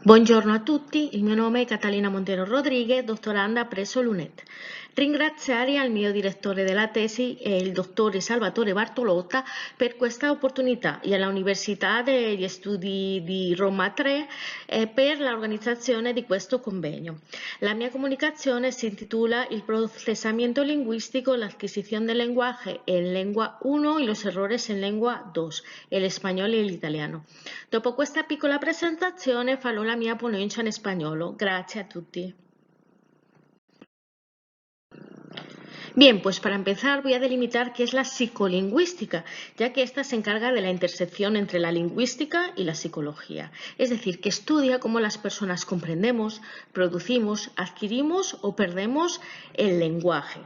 Buongiorno a tutti, il mio nome è Catalina Montero Rodriguez, dottoranda presso l'UNED. Ringraziare al mio direttore della tesi, il dottore Salvatore Bartolotta, per questa opportunità e all'Università degli Studi di Roma 3 per l'organizzazione di questo convegno. La mia comunicazione si intitula Il procesamiento lingüístico, la adquisición del lenguaje en lengua 1 y los errores en lengua 2, el español y el italiano. Dopo questa piccola presentazione farò la mia ponencia in spagnolo. Grazie a tutti. Bien, pues para empezar voy a delimitar qué es la psicolingüística, ya que esta se encarga de la intersección entre la lingüística y la psicología. Es decir, que estudia cómo las personas comprendemos, producimos, adquirimos o perdemos el lenguaje.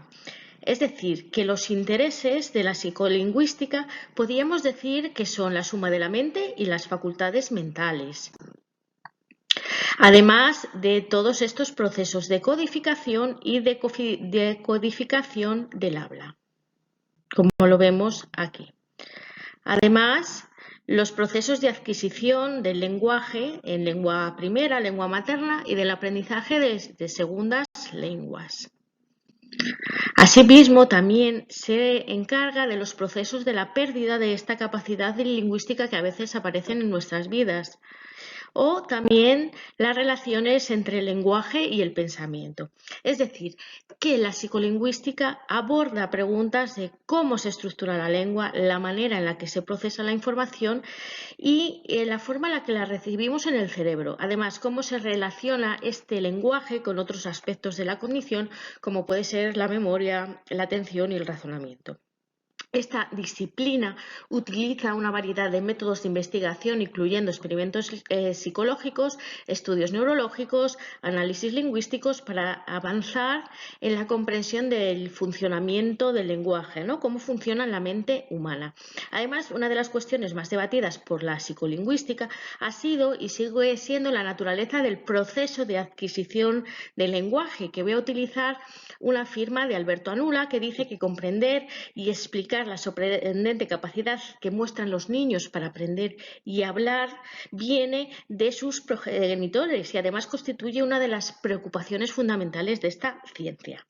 Es decir, que los intereses de la psicolingüística podríamos decir que son la suma de la mente y las facultades mentales. Además de todos estos procesos de codificación y de codificación del habla, como lo vemos aquí. Además, los procesos de adquisición del lenguaje en lengua primera, lengua materna y del aprendizaje de segundas lenguas. Asimismo, también se encarga de los procesos de la pérdida de esta capacidad lingüística que a veces aparecen en nuestras vidas, o también las relaciones entre el lenguaje y el pensamiento. Es decir, que la psicolingüística aborda preguntas de cómo se estructura la lengua, la manera en la que se procesa la información y la forma en la que la recibimos en el cerebro. Además, cómo se relaciona este lenguaje con otros aspectos de la cognición, como puede ser la memoria, la atención y el razonamiento. Esta disciplina utiliza una variedad de métodos de investigación, incluyendo experimentos psicológicos, estudios neurológicos, análisis lingüísticos, para avanzar en la comprensión del funcionamiento del lenguaje, ¿no? Cómo funciona la mente humana. Además, una de las cuestiones más debatidas por la psicolingüística ha sido y sigue siendo la naturaleza del proceso de adquisición del lenguaje, que voy a utilizar una firma de Alberto Anula, que dice que comprender y explicar la sorprendente capacidad que muestran los niños para aprender y hablar viene de sus progenitores y además constituye una de las preocupaciones fundamentales de esta ciencia.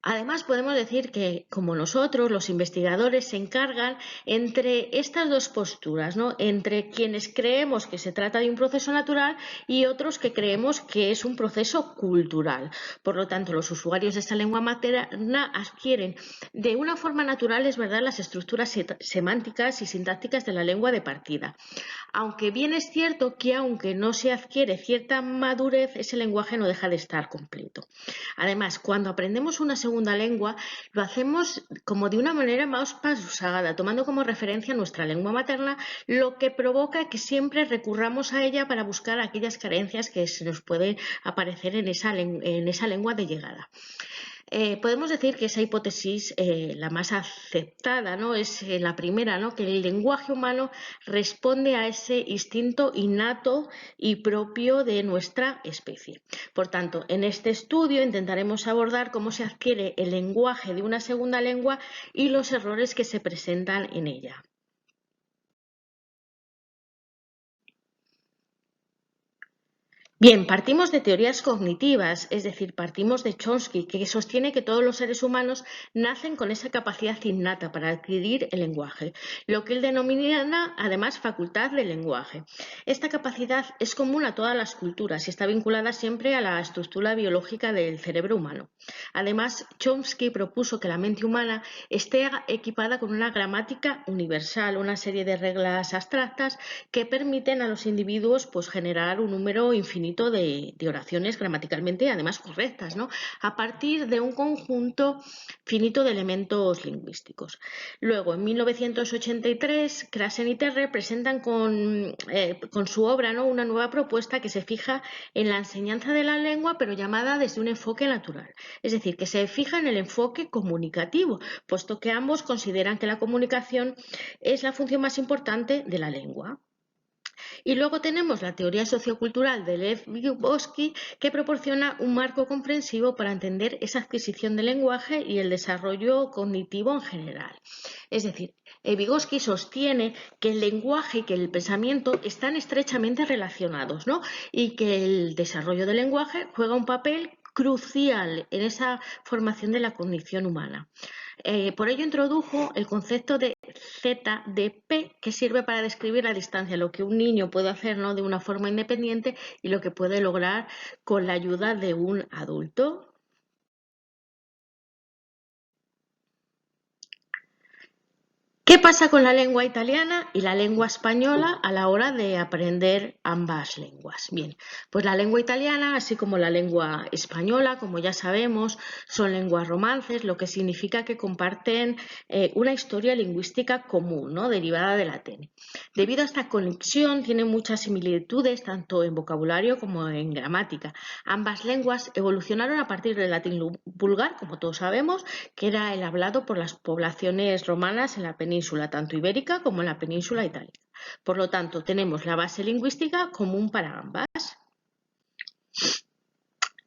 Además, podemos decir que, como nosotros, los investigadores se encargan entre estas dos posturas, ¿no? Entre quienes creemos que se trata de un proceso natural y otros que creemos que es un proceso cultural. Por lo tanto, los usuarios de esta lengua materna adquieren de una forma natural, es verdad, las estructuras semánticas y sintácticas de la lengua de partida. Aunque bien es cierto que aunque no se adquiere cierta madurez, ese lenguaje no deja de estar completo. Además, cuando aprendemos una segunda lengua, lo hacemos como de una manera más pausada, tomando como referencia nuestra lengua materna, lo que provoca que siempre recurramos a ella para buscar aquellas carencias que se nos pueden aparecer en esa lengua de llegada. Podemos decir que esa hipótesis, la más aceptada, ¿no? Es la primera, ¿no? Que el lenguaje humano responde a ese instinto innato y propio de nuestra especie. Por tanto, en este estudio intentaremos abordar cómo se adquiere el lenguaje de una segunda lengua y los errores que se presentan en ella. Bien, partimos de teorías cognitivas, es decir, partimos de Chomsky, que sostiene que todos los seres humanos nacen con esa capacidad innata para adquirir el lenguaje, lo que él denomina además facultad del lenguaje. Esta capacidad es común a todas las culturas y está vinculada siempre a la estructura biológica del cerebro humano. Además, Chomsky propuso que la mente humana esté equipada con una gramática universal, una serie de reglas abstractas que permiten a los individuos generar un número infinito de oraciones gramaticalmente además correctas, ¿no? A partir de un conjunto finito de elementos lingüísticos. Luego, en 1983, Krashen y Terre presentan con su obra, ¿no?, una nueva propuesta que se fija en la enseñanza de la lengua, pero llamada desde un enfoque natural. Es decir, que se fija en el enfoque comunicativo, puesto que ambos consideran que la comunicación es la función más importante de la lengua. Y luego tenemos la teoría sociocultural de Lev Vygotsky, que proporciona un marco comprensivo para entender esa adquisición del lenguaje y el desarrollo cognitivo en general. Es decir, Vygotsky sostiene que el lenguaje y que el pensamiento están estrechamente relacionados, ¿no? Y que el desarrollo del lenguaje juega un papel crucial en esa formación de la cognición humana. Por ello introdujo el concepto de ZDP, que sirve para describir a distancia lo que un niño puede hacer, ¿no?, de una forma independiente y lo que puede lograr con la ayuda de un adulto. ¿Qué pasa con la lengua italiana y la lengua española a la hora de aprender ambas lenguas? Bien, pues la lengua italiana, así como la lengua española, como ya sabemos, son lenguas romances, lo que significa que comparten una historia lingüística común, ¿no?, derivada del latín. Debido a esta conexión, tienen muchas similitudes tanto en vocabulario como en gramática. Ambas lenguas evolucionaron a partir del latín vulgar, como todos sabemos, que era el hablado por las poblaciones romanas en la península, tanto ibérica como en la península itálica. Por lo tanto, tenemos la base lingüística común para ambas.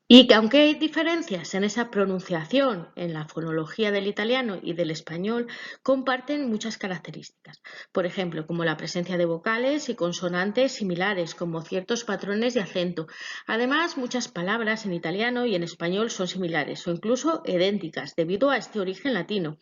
Y que aunque hay diferencias en esa pronunciación, en la fonología del italiano y del español, comparten muchas características. Por ejemplo, como la presencia de vocales y consonantes similares, como ciertos patrones de acento. Además, muchas palabras en italiano y en español son similares o incluso idénticas, debido a este origen latino.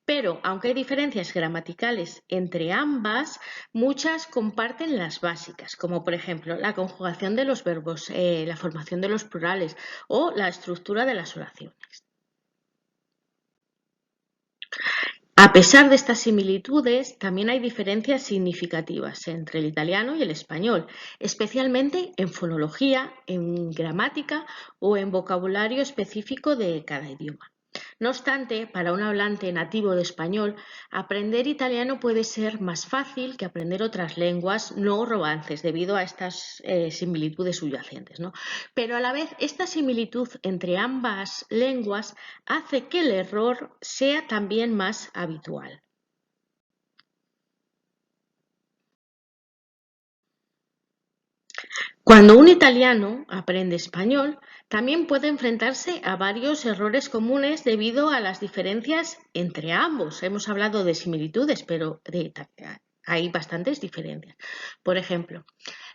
Pero, aunque hay diferencias gramaticales entre ambas, muchas comparten las básicas, como por ejemplo la conjugación de los verbos, la formación de los plurales o la estructura de las oraciones. A pesar de estas similitudes, también hay diferencias significativas entre el italiano y el español, especialmente en fonología, en gramática o en vocabulario específico de cada idioma. No obstante, para un hablante nativo de español, aprender italiano puede ser más fácil que aprender otras lenguas no romances debido a estas similitudes subyacentes, ¿no? Pero a la vez, esta similitud entre ambas lenguas hace que el error sea también más habitual. Cuando un italiano aprende español, también puede enfrentarse a varios errores comunes debido a las diferencias entre ambos. Hemos hablado de similitudes, pero hay bastantes diferencias. Por ejemplo,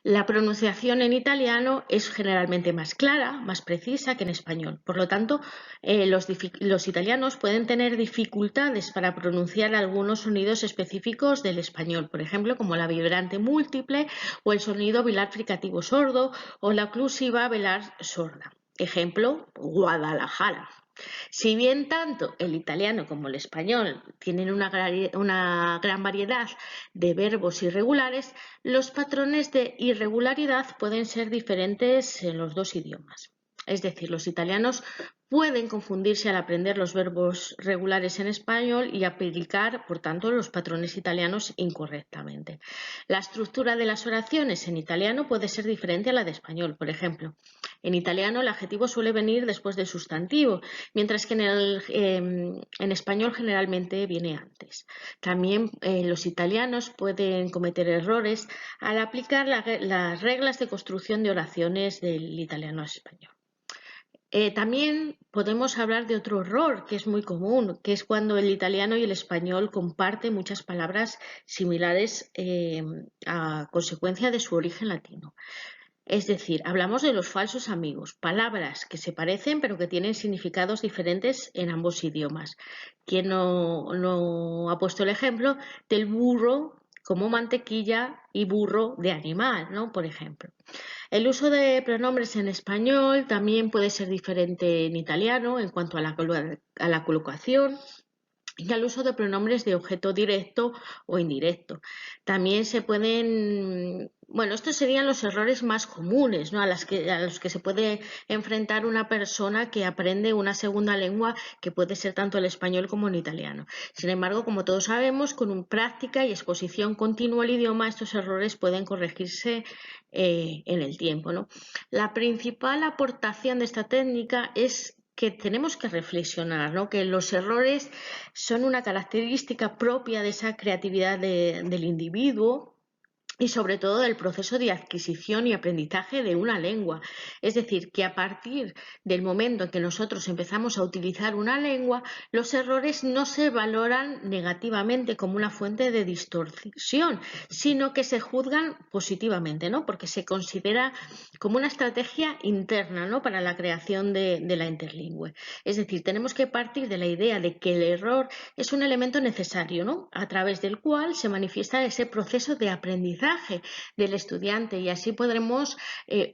la pronunciación en italiano es generalmente más clara, más precisa que en español. Por lo tanto, los italianos pueden tener dificultades para pronunciar algunos sonidos específicos del español, por ejemplo, como la vibrante múltiple o el sonido velar fricativo sordo o la oclusiva velar sorda. Ejemplo, Guadalajara. Si bien tanto el italiano como el español tienen una gran variedad de verbos irregulares, los patrones de irregularidad pueden ser diferentes en los dos idiomas. Es decir, los italianos pueden confundirse al aprender los verbos regulares en español y aplicar, por tanto, los patrones italianos incorrectamente. La estructura de las oraciones en italiano puede ser diferente a la de español. Por ejemplo, en italiano el adjetivo suele venir después del sustantivo, mientras que en español generalmente viene antes. También los italianos pueden cometer errores al aplicar las reglas de construcción de oraciones del italiano a español. También podemos hablar de otro error que es muy común, que es cuando el italiano y el español comparten muchas palabras similares a consecuencia de su origen latino. Es decir, hablamos de los falsos amigos, palabras que se parecen pero que tienen significados diferentes en ambos idiomas. ¿Quién no ha puesto el ejemplo del burro como mantequilla y burro de animal, ¿no? Por ejemplo. El uso de pronombres en español también puede ser diferente en italiano en cuanto a la colocación y al uso de pronombres de objeto directo o indirecto. También se pueden, bueno, estos serían los errores más comunes, ¿no?, a los que se puede enfrentar una persona que aprende una segunda lengua que puede ser tanto el español como el italiano. Sin embargo, como todos sabemos, con práctica y exposición continua al idioma, estos errores pueden corregirse en el tiempo, ¿no? La principal aportación de esta técnica es que tenemos que reflexionar, ¿no?, que los errores son una característica propia de esa creatividad del individuo y sobre todo del proceso de adquisición y aprendizaje de una lengua. Es decir, que a partir del momento en que nosotros empezamos a utilizar una lengua, los errores no se valoran negativamente como una fuente de distorsión, sino que se juzgan positivamente, ¿no? Porque se considera como una estrategia interna, ¿no? Para la creación de la interlingüe. Es decir, tenemos que partir de la idea de que el error es un elemento necesario, ¿no? A través del cual se manifiesta ese proceso de aprendizaje del estudiante y así podremos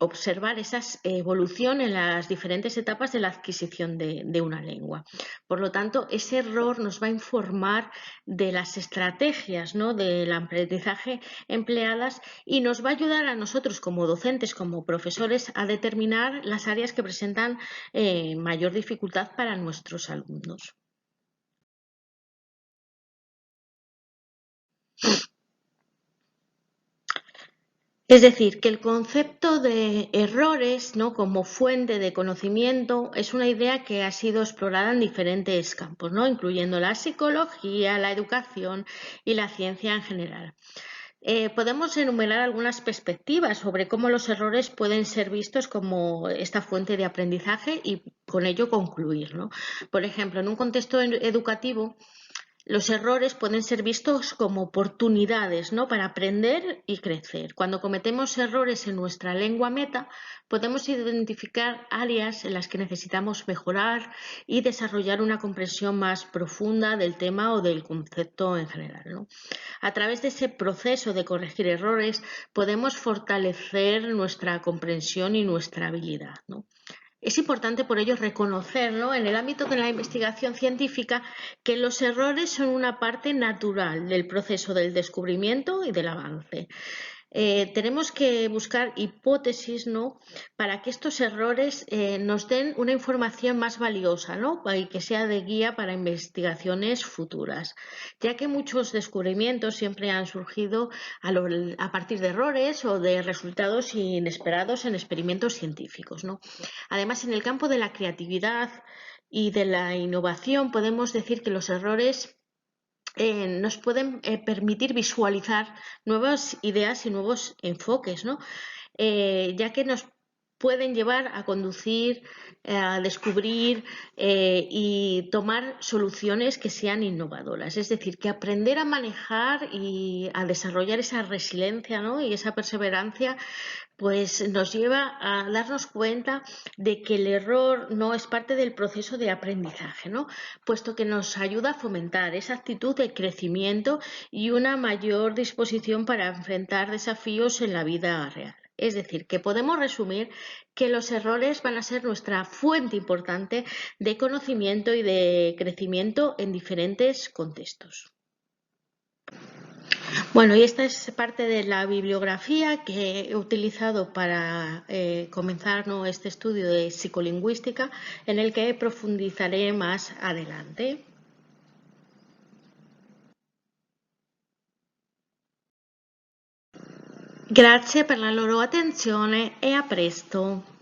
observar esa evolución en las diferentes etapas de la adquisición de una lengua. Por lo tanto, ese error nos va a informar de las estrategias, ¿no? del aprendizaje empleadas y nos va a ayudar a nosotros como docentes, como profesores, a determinar las áreas que presentan mayor dificultad para nuestros alumnos. Es decir, que el concepto de errores, ¿no? como fuente de conocimiento es una idea que ha sido explorada en diferentes campos, ¿no? incluyendo la psicología, la educación y la ciencia en general. Podemos enumerar algunas perspectivas sobre cómo los errores pueden ser vistos como esta fuente de aprendizaje y con ello concluir, ¿no? Por ejemplo, en un contexto educativo, los errores pueden ser vistos como oportunidades, ¿no? para aprender y crecer. Cuando cometemos errores en nuestra lengua meta, podemos identificar áreas en las que necesitamos mejorar y desarrollar una comprensión más profunda del tema o del concepto en general, ¿no? A través de ese proceso de corregir errores, podemos fortalecer nuestra comprensión y nuestra habilidad, ¿no? Es importante por ello reconocer, ¿no? en el ámbito de la investigación científica que los errores son una parte natural del proceso del descubrimiento y del avance. Tenemos que buscar hipótesis, ¿no? para que estos errores nos den una información más valiosa, ¿no? y que sea de guía para investigaciones futuras, ya que muchos descubrimientos siempre han surgido a partir de errores o de resultados inesperados en experimentos científicos, ¿no? Además, en el campo de la creatividad y de la innovación podemos decir que los errores nos pueden permitir visualizar nuevas ideas y nuevos enfoques, ¿no? Ya que nos pueden llevar a conducir, a descubrir y tomar soluciones que sean innovadoras. Es decir, que aprender a manejar y a desarrollar esa resiliencia, ¿no? y esa perseverancia pues nos lleva a darnos cuenta de que el error no es parte del proceso de aprendizaje, ¿no? puesto que nos ayuda a fomentar esa actitud de crecimiento y una mayor disposición para enfrentar desafíos en la vida real. Es decir, que podemos resumir que los errores van a ser nuestra fuente importante de conocimiento y de crecimiento en diferentes contextos. Bueno, y esta es parte de la bibliografía que he utilizado para comenzar, ¿no? este estudio de psicolingüística en el que profundizaré más adelante. Grazie per la loro attenzione e a presto.